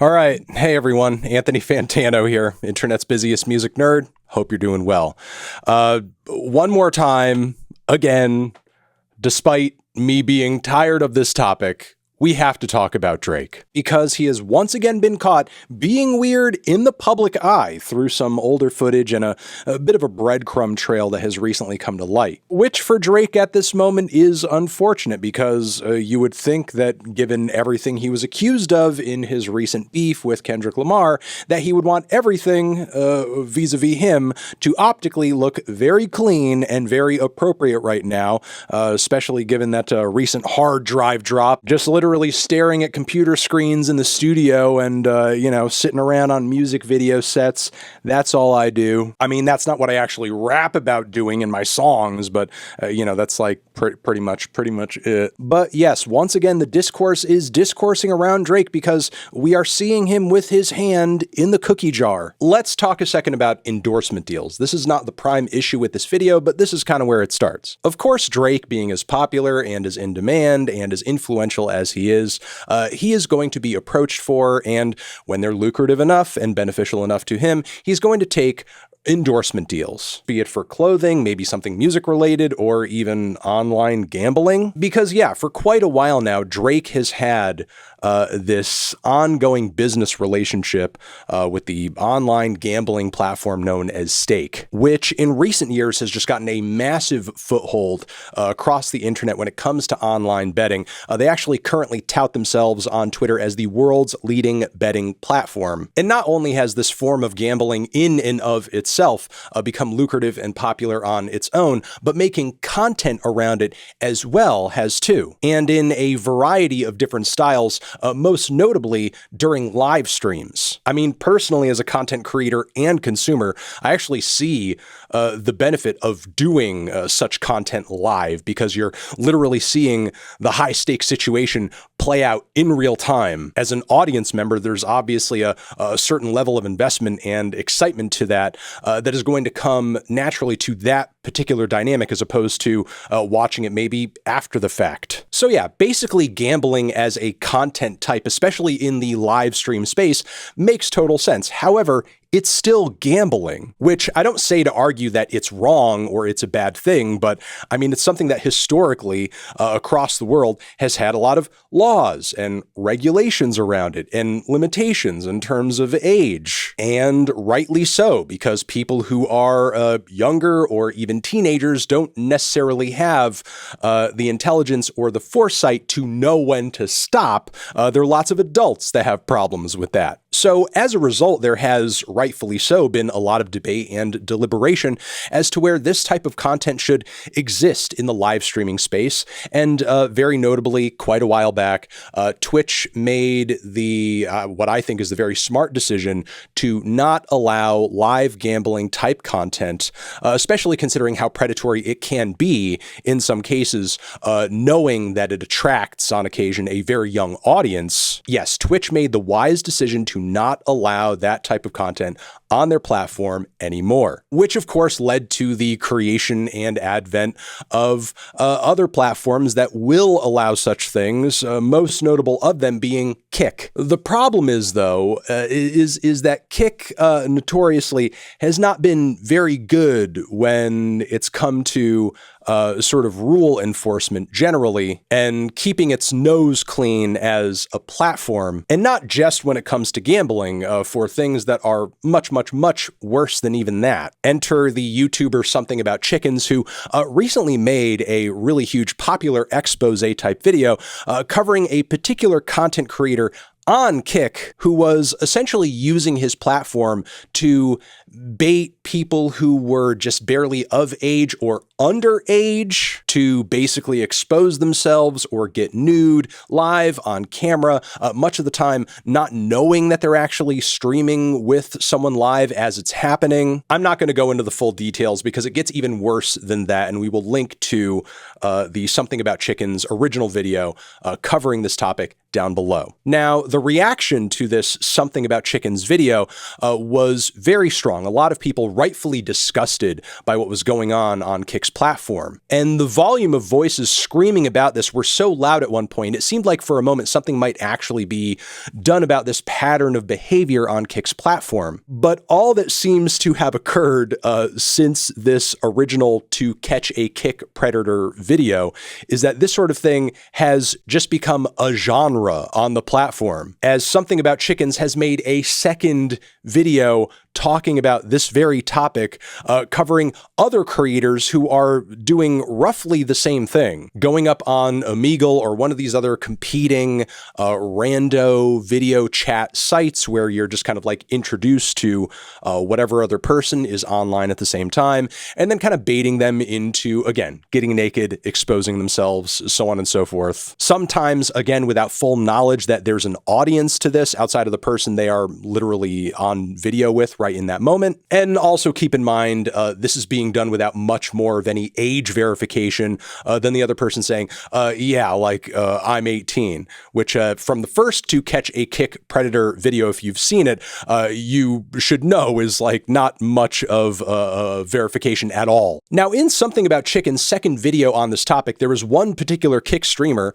All right. Hey, everyone. Anthony Fantano here, internet's busiest music nerd. Hope you're doing well. One more time, again, despite me being tired of this topic, we have to talk about Drake because he has once again been caught being weird in the public eye through some older footage and a bit of a breadcrumb trail that has recently come to light, which for Drake at this moment is unfortunate because you would think that given everything he was accused of in his recent beef with Kendrick Lamar, that he would want everything vis-a-vis him to optically look very clean and very appropriate right now, especially given that recent hard drive drop, just literally staring at computer screens in the studio and, sitting around on music video sets. That's all I do. I mean, that's not what I actually rap about doing in my songs, but, that's like pretty much it. But yes, once again, the discourse is discoursing around Drake because we are seeing him with his hand in the cookie jar. Let's talk a second about endorsement deals. This is not the prime issue with this video, but this is kind of where it starts. Of course, Drake, being as popular and as in demand and as influential as he is going to be approached for, and when they're lucrative enough and beneficial enough to him, he's going to take endorsement deals, be it for clothing, maybe something music related, or even online gambling. Because yeah, for quite a while now, Drake has had this ongoing business relationship with the online gambling platform known as Stake, which in recent years has just gotten a massive foothold across the internet when it comes to online betting. They actually currently tout themselves on Twitter as the world's leading betting platform. And not only has this form of gambling in and of itself become lucrative and popular on its own, but making content around it as well has too. And in a variety of different styles, most notably during live streams. I mean, personally, as a content creator and consumer, I actually see the benefit of doing such content live because you're literally seeing the high stakes situation play out in real time. As an audience member, there's obviously a certain level of investment and excitement to that that is going to come naturally to that particular dynamic as opposed to watching it maybe after the fact. So yeah, basically gambling as a content type, especially in the live stream space, makes total sense. However, it's still gambling, which I don't say to argue that it's wrong or it's a bad thing, but I mean, it's something that historically across the world has had a lot of laws and regulations around it and limitations in terms of age. And rightly so, because people who are younger or even teenagers don't necessarily have the intelligence or the foresight to know when to stop. There are lots of adults that have problems with that. So as a result, there has, rightfully so, been a lot of debate and deliberation as to where this type of content should exist in the live streaming space. And very notably, quite a while back, Twitch made the what I think is the very smart decision to not allow live gambling type content, especially considering how predatory it can be in some cases, knowing that it attracts on occasion a very young audience. Yes, Twitch made the wise decision to not allow that type of content on their platform anymore, which of course led to the creation and advent of other platforms that will allow such things, most notable of them being Kick. The problem is, though, is that Kick notoriously has not been very good when it's come to sort of rule enforcement generally and keeping its nose clean as a platform, and not just when it comes to gambling for things that are much worse than even that. Enter the YouTuber SomethingAboutChickens, who recently made a really huge popular expose type video covering a particular content creator on Kick who was essentially using his platform to bait people who were just barely of age or underage to basically expose themselves or get nude live on camera, much of the time not knowing that they're actually streaming with someone live as it's happening. I'm not going to go into the full details because it gets even worse than that, and we will link to the Something About Chickens original video covering this topic down below. Now, the reaction to this Something About Chickens video was very strong. A lot of people rightfully disgusted by what was going on Kick's platform. And the volume of voices screaming about this were so loud at one point, it seemed like for a moment something might actually be done about this pattern of behavior on Kick's platform. But all that seems to have occurred since this original To Catch a Kick Predator video is that this sort of thing has just become a genre on the platform, as Something About Chickens has made a second video talking about this very topic, covering other creators who are doing roughly the same thing, going up on Omegle or one of these other competing rando video chat sites where you're just kind of like introduced to whatever other person is online at the same time, and then kind of baiting them into, again, getting naked, exposing themselves, so on and so forth. Sometimes, again, without full knowledge that there's an audience to this outside of the person they are literally on video with right in that moment. And also keep in mind, this is being done without much more of any age verification than the other person saying, yeah, like I'm 18, which from the first To Catch a Kick Predator video, if you've seen it, you should know is like not much of verification at all. Now, in Something About Chicken's second video on this topic, there was one particular Kick streamer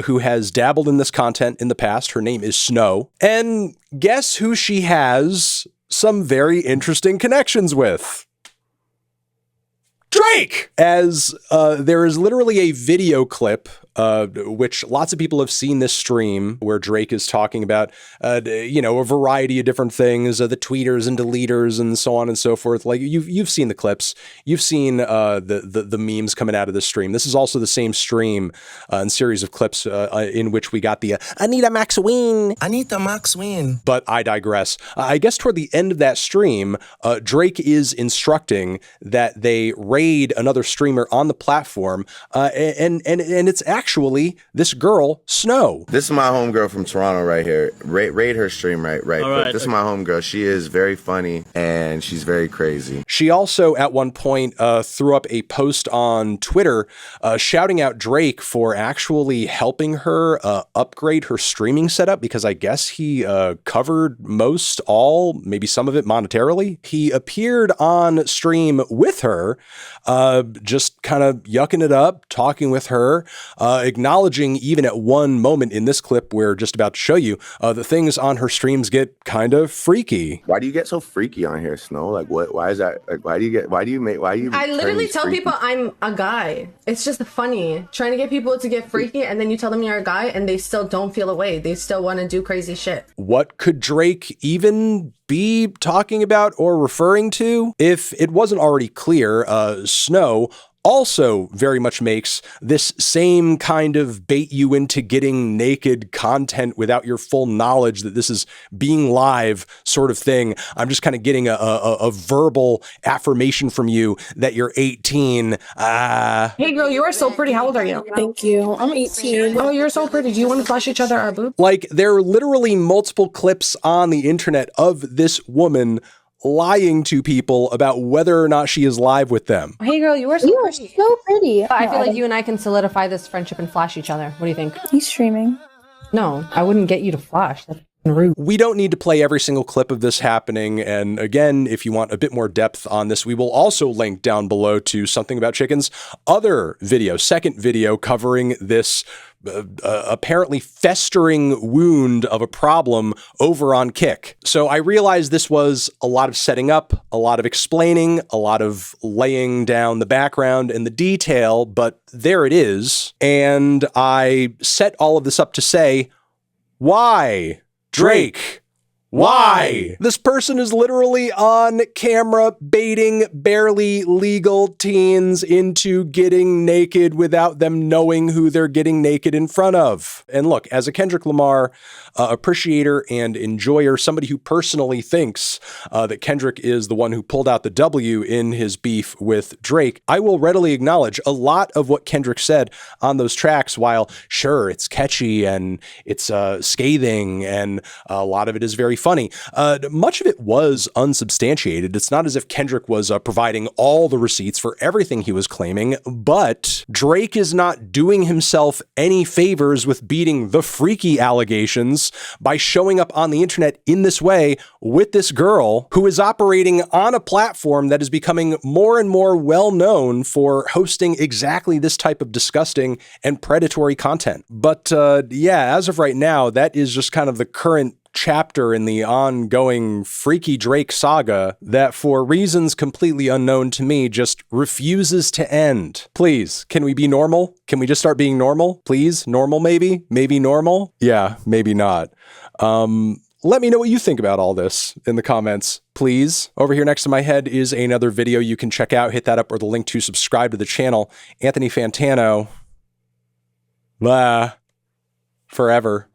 who has dabbled in this content in the past. Her name is Snow. And guess who she has some very interesting connections with? Drake! As there is literally a video clip, which lots of people have seen this stream, where Drake is talking about, you know, a variety of different things, the tweeters and deleters and so on and so forth. Like you've seen the clips, you've seen the memes coming out of this stream. This is also the same stream and series of clips in which we got the Anita Maxween. Anita Maxween. But I digress. I guess toward the end of that stream, Drake is instructing that they raid another streamer on the platform, and it's actually this girl, Snow. This is my homegirl from Toronto right here. Raid her stream right. But this is my homegirl. She is very funny and she's very crazy. She also at one point threw up a post on Twitter shouting out Drake for actually helping her upgrade her streaming setup, because I guess he covered most all, maybe some of it monetarily. He appeared on stream with her, just kind of yucking it up, talking with her, acknowledging even at one moment in this clip we're just about to show you, the things on her streams get kind of freaky. Why do you get so freaky on here, Snow? Like what? Why is that? Like why do you I literally tell people I'm a guy. It's just funny trying to get people to get freaky, and then you tell them you're a guy and they still don't feel away. They still want to do crazy shit. What could Drake even be talking about or referring to? If it wasn't already clear, Snow also very much makes this same kind of bait you into getting naked content without your full knowledge that this is being live sort of thing. I'm just kind of getting a verbal affirmation from you that you're 18. Hey girl, you are so pretty. How old are you? Thank you. I'm 18. Oh, you're so pretty. Do you want to flash each other our boobs? Like, there are literally multiple clips on the internet of this woman lying to people about whether or not she is live with them. Hey girl, you are so pretty. So pretty. I feel like you and I can solidify this friendship and flash each other. What do you think? He's streaming. No, I wouldn't get you to flash. That's rude. We don't need to play every single clip of this happening. And again, if you want a bit more depth on this, we will also link down below to Something About Chickens' other video, second video, covering this apparently festering wound of a problem over on Kick. So I realized this was a lot of setting up, a lot of explaining, a lot of laying down the background and the detail, but there it is. And I set all of this up to say, why, Drake? Why? This person is literally on camera baiting barely legal teens into getting naked without them knowing who they're getting naked in front of. And look, as a Kendrick Lamar appreciator and enjoyer, somebody who personally thinks that Kendrick is the one who pulled out the W in his beef with Drake, I will readily acknowledge a lot of what Kendrick said on those tracks. While sure, it's catchy and it's scathing and a lot of it is very funny. Much of it was unsubstantiated. It's not as if Kendrick was providing all the receipts for everything he was claiming, but Drake is not doing himself any favors with beating the freaky allegations by showing up on the internet in this way with this girl who is operating on a platform that is becoming more and more well known for hosting exactly this type of disgusting and predatory content. But yeah, as of right now, that is just kind of the current chapter in the ongoing Freaky Drake saga that, for reasons completely unknown to me, just refuses to end. Please, can we be normal? Can we just start being normal? Please? Normal maybe? Maybe normal? Yeah, maybe not. Let me know what you think about all this in the comments, please. Over here next to my head is another video you can check out. Hit that up or the link to subscribe to the channel. Anthony Fantano. Forever.